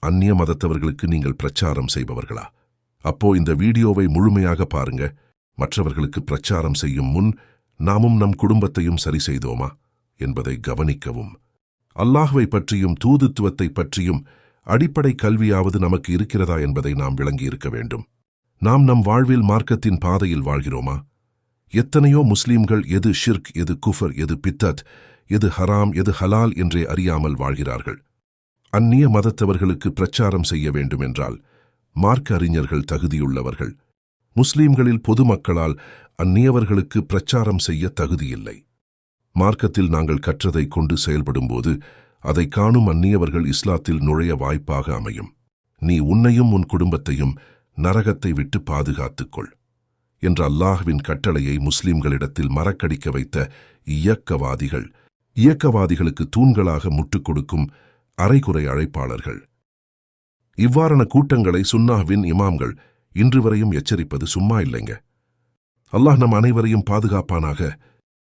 அந்நிய மதத்தவர்களுக்கு நீங்கள் பிரச்சாரம் செய்பவர்களா? அப்போ இந்த வீடியோவை முழுமையாக பாருங்க. மற்றவர்களுக்கு பிரச்சாரம் செய்யும் முன் நாமும் நம் குடும்பத்தையும் சரி செய்தோமா என்பதை கவனிக்கவும். அல்லாஹ்வை பற்றியும் தூதுத்துவத்தை பற்றியும் அடிப்படை கல்வியாவது நமக்கு இருக்கிறதா என்பதை நாம் விளங்கியிருக்க வேண்டும். நாம் நம் வாழ்வில் மார்க்கத்தின் பாதையில் வாழ்கிறோமா? எத்தனையோ முஸ்லீம்கள் எது ஷிர்க், எது குஃபர், எது பித்தத், எது ஹராம், எது ஹலால் என்றே அறியாமல் வாழ்கிறார்கள். அந்நிய மதத்தவர்களுக்கு பிரச்சாரம் செய்ய வேண்டுமென்றால் மார்க்க அறிஞர்கள் தகுதியுள்ளவர்கள். முஸ்லீம்களில் பொதுமக்களால் அந்நியவர்களுக்கு பிரச்சாரம் செய்ய தகுதியில்லை. மார்க்கத்தில் நாங்கள் கற்றதை கொண்டு செயல்படும்போது அதை காணும் அந்நியவர்கள் இஸ்லாத்தில் நுழைய வாய்ப்பாக அமையும். நீ உன்னையும் உன் குடும்பத்தையும் நரகத்தை விட்டு பாதுகாத்துக்கொள் என்ற அல்லாஹ்வின் கட்டளையை முஸ்லிம்களிடத்தில் மறக்கடிக்க வைத்த இயக்கவாதிகளுக்கு தூண்களாக முட்டுக் கொடுக்கும் அரைகுறை அழைப்பாளர்கள். இவ்வாறான கூட்டங்களை சுன்னாஹ்வின் இமாம்கள் இன்று வரையும் எச்சரிப்பது சும்மா இல்லைங்க. அல்லாஹ் நம் அனைவரையும் பாதுகாப்பானாக.